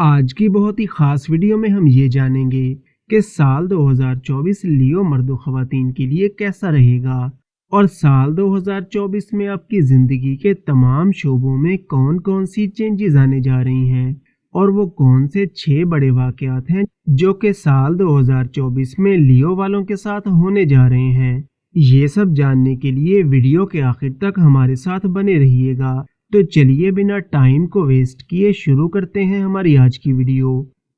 आज की बहुत ही खास वीडियो में हम ये जानेंगे कि साल 2024 लियो मर्दों ख़वातीन के लिए कैसा रहेगा और साल 2024 में आपकी ज़िंदगी के तमाम शोबों में कौन कौन सी चेंजेस आने जा रही हैं और वो कौन से 6 बड़े वाक़यात हैं जो कि साल 2024 में लियो वालों के साथ होने जा रहे हैं। ये सब जानने के लिए वीडियो के आखिर तक हमारे साथ बने रहिएगा। तो चलिए बिना टाइम को वेस्ट किए शुरू करते हैं हमारी आज की वीडियो।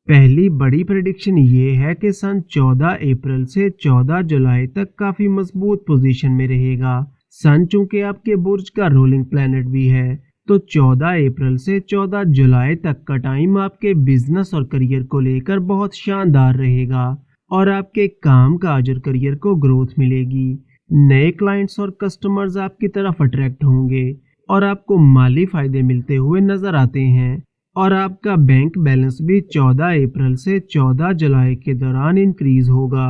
पहली बड़ी प्रेडिक्शन ये है कि सन 14 अप्रैल से 14 जुलाई तक काफ़ी मजबूत पोजीशन में रहेगा। सन चूंकि आपके बुर्ज का रोलिंग प्लैनेट भी है, तो 14 अप्रैल से 14 जुलाई तक का टाइम आपके बिजनेस और करियर को लेकर बहुत शानदार रहेगा और आपके काम काज और करियर को ग्रोथ मिलेगी। नए क्लाइंट्स और कस्टमर्स आपकी तरफ अट्रैक्ट होंगे और आपको माली फायदे मिलते हुए नजर आते हैं और आपका बैंक बैलेंस भी 14 अप्रैल से 14 जुलाई के दौरान इंक्रीज होगा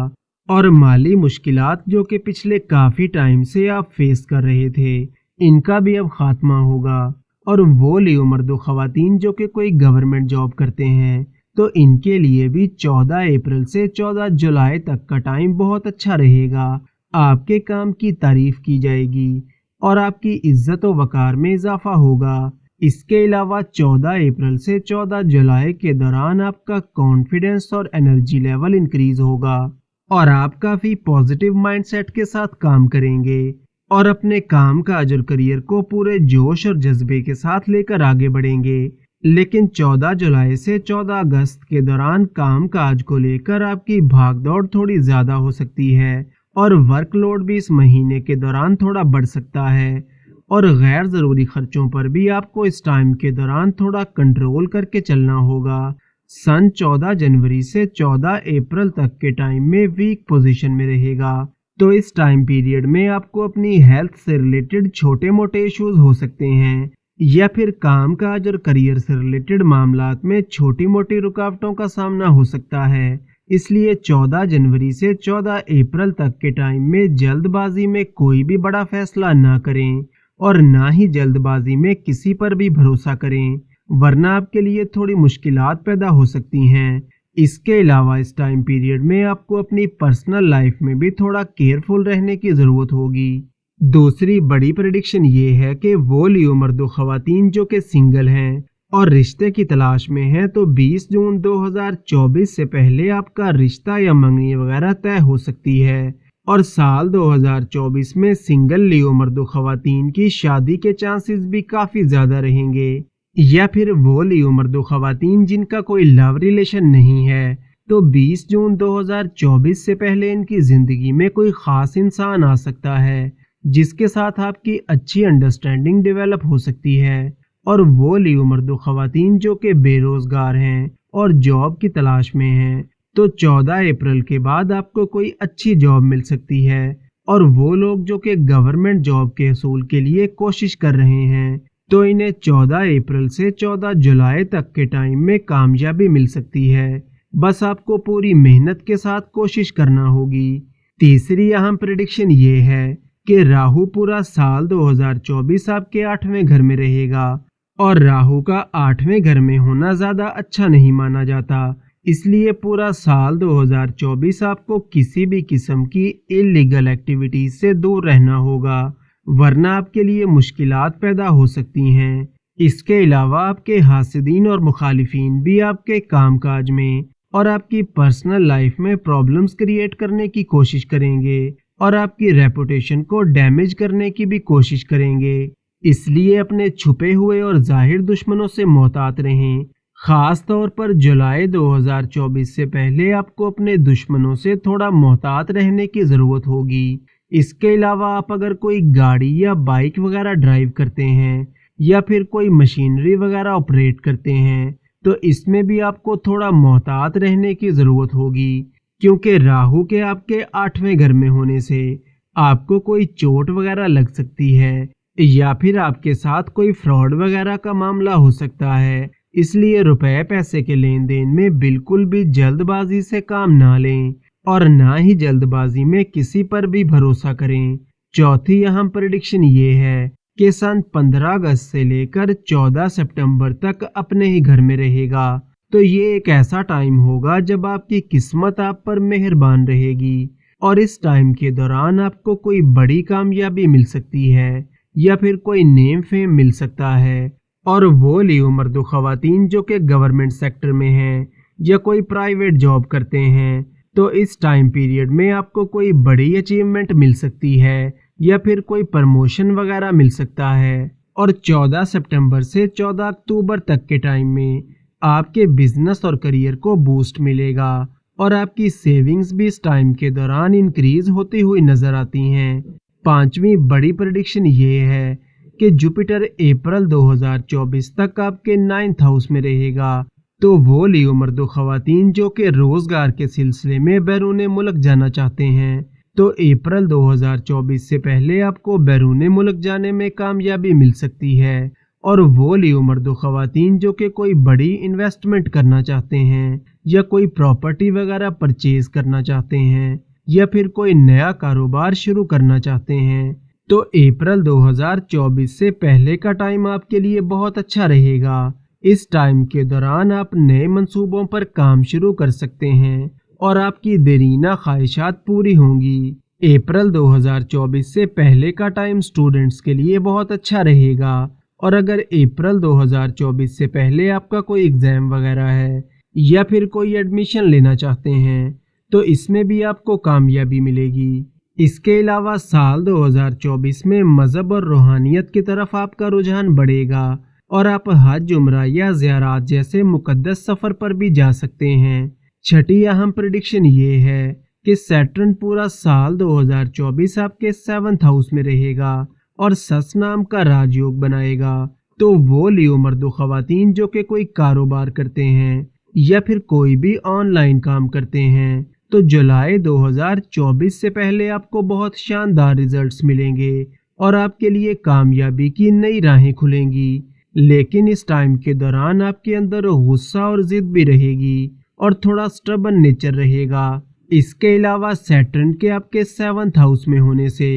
और माली मुश्किलात जो कि पिछले काफ़ी टाइम से आप फेस कर रहे थे, इनका भी अब खात्मा होगा। और वो लियो मर्दों ख़वातीन जो कि कोई गवर्नमेंट जॉब करते हैं, तो इनके लिए भी 14 अप्रैल से 14 जुलाई तक का टाइम बहुत अच्छा रहेगा। आपके काम की तारीफ की जाएगी और आपकी इज्जत व वक़ार में इजाफा होगा। इसके अलावा 14 अप्रैल से 14 जुलाई के दौरान आपका कॉन्फिडेंस और एनर्जी लेवल इंक्रीज होगा और आप काफ़ी पॉजिटिव माइंडसेट के साथ काम करेंगे और अपने काम काज और करियर को पूरे जोश और जज्बे के साथ लेकर आगे बढ़ेंगे। लेकिन 14 जुलाई से 14 अगस्त के दौरान काम काज को लेकर आपकी भागदौड़ थोड़ी ज़्यादा हो सकती है और वर्कलोड भी इस महीने के दौरान थोड़ा बढ़ सकता है और गैर ज़रूरी खर्चों पर भी आपको इस टाइम के दौरान थोड़ा कंट्रोल करके चलना होगा। सन 14 जनवरी से 14 अप्रैल तक के टाइम में वीक पोजीशन में रहेगा, तो इस टाइम पीरियड में आपको अपनी हेल्थ से रिलेटेड छोटे मोटे इश्यूज हो सकते हैं या फिर काम काज और करियर से रिलेटेड मामलात में छोटी मोटी रुकावटों का सामना हो सकता है। इसलिए 14 जनवरी से 14 अप्रैल तक के टाइम में जल्दबाजी में कोई भी बड़ा फैसला ना करें और ना ही जल्दबाजी में किसी पर भी भरोसा करें, वरना आपके लिए थोड़ी मुश्किलात पैदा हो सकती हैं। इसके अलावा इस टाइम पीरियड में आपको अपनी पर्सनल लाइफ में भी थोड़ा केयरफुल रहने की ज़रूरत होगी। दूसरी बड़ी प्रेडिक्शन ये है कि वो लियो मर्दों ख़वातीन जो कि सिंगल हैं और रिश्ते की तलाश में हैं, तो 20 जून 2024 से पहले आपका रिश्ता या मंगनी वगैरह तय हो सकती है और साल 2024 में सिंगल लियो मर्दों ख़वातीन की शादी के चांसेस भी काफ़ी ज़्यादा रहेंगे। या फिर वो लियो मर्दों ख़वातीन जिनका कोई लव रिलेशन नहीं है, तो 20 जून 2024 से पहले इनकी ज़िंदगी में कोई ख़ास इंसान आ सकता है जिसके साथ आपकी अच्छी अंडरस्टैंडिंग डेवलप हो सकती है। और वो लियो मर्दों ख़वातीन जो कि बेरोज़गार हैं और जॉब की तलाश में हैं, तो 14 अप्रैल के बाद आपको कोई अच्छी जॉब मिल सकती है। और वो लोग जो कि गवर्नमेंट जॉब के हसूल के लिए कोशिश कर रहे हैं, तो इन्हें 14 अप्रैल से 14 जुलाई तक के टाइम में कामयाबी मिल सकती है। बस आपको पूरी मेहनत के साथ कोशिश करना होगी। तीसरी अहम प्रेडिक्शन ये है कि राहु पूरा साल 2024 आपके 8वें घर में रहेगा और राहु का 8वें घर में होना ज़्यादा अच्छा नहीं माना जाता। इसलिए पूरा साल 2024 आपको किसी भी किस्म की इलीगल एक्टिविटीज से दूर रहना होगा, वरना आपके लिए मुश्किलात पैदा हो सकती हैं। इसके अलावा आपके हासिदीन और मुखालिफिन भी आपके कामकाज में और आपकी पर्सनल लाइफ में प्रॉब्लम्स क्रिएट करने की कोशिश करेंगे और आपकी रेपुटेशन को डैमेज करने की भी कोशिश करेंगे। इसलिए अपने छुपे हुए और जाहिर दुश्मनों से मोहतात रहें। ख़ास तौर पर जुलाई 2024 से पहले आपको अपने दुश्मनों से थोड़ा मोहतात रहने की ज़रूरत होगी। इसके अलावा आप अगर कोई गाड़ी या बाइक वगैरह ड्राइव करते हैं या फिर कोई मशीनरी वगैरह ऑपरेट करते हैं, तो इसमें भी आपको थोड़ा मोहतात रहने की ज़रूरत होगी, क्योंकि राहु के आपके 8वें घर में होने से आपको कोई चोट वगैरह लग सकती है या फिर आपके साथ कोई फ्रॉड वगैरह का मामला हो सकता है। इसलिए रुपए पैसे के लेन देन में बिल्कुल भी जल्दबाजी से काम ना लें और ना ही जल्दबाजी में किसी पर भी भरोसा करें। चौथी अहम प्रेडिक्शन ये है कि सन 15 अगस्त से लेकर 14 सितंबर तक अपने ही घर में रहेगा, तो ये एक ऐसा टाइम होगा जब आपकी किस्मत आप पर मेहरबान रहेगी और इस टाइम के दौरान आपको कोई बड़ी कामयाबी मिल सकती है या फिर कोई नेम फेम मिल सकता है। और वो लियो मर्दो खवातीन जो कि गवर्नमेंट सेक्टर में हैं या कोई प्राइवेट जॉब करते हैं, तो इस टाइम पीरियड में आपको कोई बड़ी अचीवमेंट मिल सकती है या फिर कोई प्रमोशन वगैरह मिल सकता है। और 14 सितंबर से 14 अक्टूबर तक के टाइम में आपके बिजनेस और करियर को बूस्ट मिलेगा और आपकी सेविंग्स भी इस टाइम के दौरान इंक्रीज होती हुई नजर आती हैं। पांचवी बड़ी प्रेडिक्शन ये है कि जुपिटर अप्रैल 2024 तक आपके 9th हाउस में रहेगा। तो वो लियो मर्दो खवातीन जो कि रोजगार के सिलसिले में बैरून मुल्क जाना चाहते हैं, तो अप्रैल 2024 से पहले आपको बैरून मुल्क जाने में कामयाबी मिल सकती है। और वो लियो मर्दो खवातीन जो कि कोई बड़ी इन्वेस्टमेंट करना चाहते हैं या कोई प्रॉपर्टी वगैरह परचेज करना चाहते हैं या फिर कोई नया कारोबार शुरू करना चाहते हैं, तो अप्रैल 2024 से पहले का टाइम आपके लिए बहुत अच्छा रहेगा। इस टाइम के दौरान आप नए मंसूबों पर काम शुरू कर सकते हैं और आपकी देरीना ख्वाहिशात पूरी होंगी। अप्रैल 2024 से पहले का टाइम स्टूडेंट्स के लिए बहुत अच्छा रहेगा और अगर अप्रैल 2024 से पहले आपका कोई एग्जाम वगैरह है या फिर कोई एडमिशन लेना चाहते हैं, तो इसमें भी आपको कामयाबी मिलेगी। इसके अलावा साल 2024 में मजहब और रूहानियत की तरफ आपका रुझान बढ़ेगा और आप हज, उम्रा या ज़ियारत जैसे मुकद्दस सफ़र पर भी जा सकते हैं। छठी अहम प्रेडिक्शन ये है कि सैटर्न पूरा साल 2024 आपके 7th हाउस में रहेगा और सस नाम का राजयोग बनाएगा। तो वो लियो मर्दो खवातीन जो कि कोई कारोबार करते हैं या फिर कोई भी ऑनलाइन काम करते हैं, तो जुलाई 2024 से पहले आपको बहुत शानदार रिजल्ट्स मिलेंगे और आपके लिए कामयाबी की नई राहें खुलेंगी। लेकिन इस टाइम के दौरान आपके अंदर गुस्सा और जिद भी रहेगी और थोड़ा स्टबन नेचर रहेगा। इसके अलावा सैटर्न के आपके 7th हाउस में होने से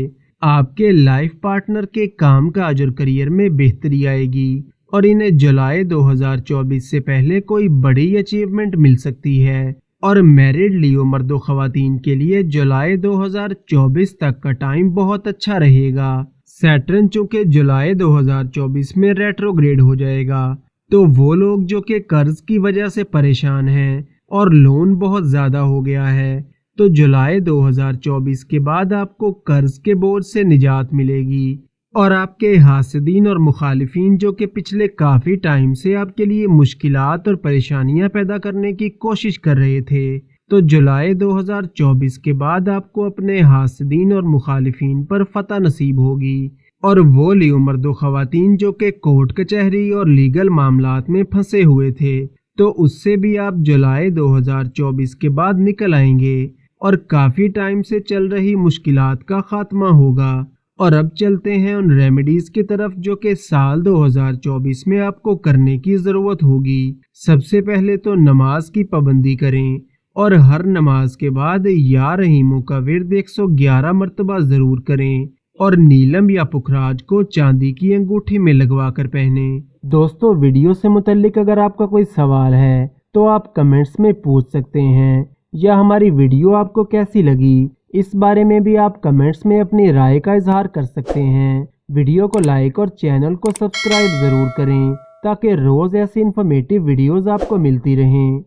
आपके लाइफ पार्टनर के काम काज और करियर में बेहतरी आएगी और इन्हें जुलाई 2024 से पहले कोई बड़ी अचीवमेंट मिल सकती है। और मैरिड लियो मर्दो खवातीन के लिए जुलाई 2024 तक का टाइम बहुत अच्छा रहेगा। सैटर्न चूंकि जुलाई 2024 में रेट्रोग्रेड हो जाएगा, तो वो लोग जो कि कर्ज की वजह से परेशान हैं और लोन बहुत ज़्यादा हो गया है, तो जुलाई 2024 के बाद आपको कर्ज के बोझ से निजात मिलेगी और आपके हासिदीन और मुखालिफिन जो कि पिछले काफ़ी टाइम से आपके लिए मुश्किलात और परेशानियां पैदा करने की कोशिश कर रहे थे, तो जुलाई 2024 के बाद आपको अपने हासिदीन और मुखालिफिन पर फतह नसीब होगी। और वो लियो मर्दो खवातीन जो कि कोर्ट कचहरी और लीगल मामलात में फंसे हुए थे, तो उससे भी आप जुलाई 2024 के बाद निकल आएंगे और काफ़ी टाइम से चल रही मुश्किलात का खात्मा होगा। और अब चलते हैं उन रेमेडीज की तरफ जो कि साल 2024 में आपको करने की ज़रूरत होगी। सबसे पहले तो नमाज की पाबंदी करें और हर नमाज के बाद या रहीमों का विर्द 111 मरतबा ज़रूर करें और नीलम या पुखराज को चांदी की अंगूठी में लगवा कर पहने। दोस्तों, वीडियो से मुतल्लिक अगर आपका कोई सवाल है तो आप कमेंट्स में पूछ सकते हैं, या हमारी वीडियो आपको कैसी लगी इस बारे में भी आप कमेंट्स में अपनी राय का इजहार कर सकते हैं। वीडियो को लाइक और चैनल को सब्सक्राइब ज़रूर करें ताकि रोज़ ऐसी इन्फॉर्मेटिव वीडियोज़ आपको मिलती रहें।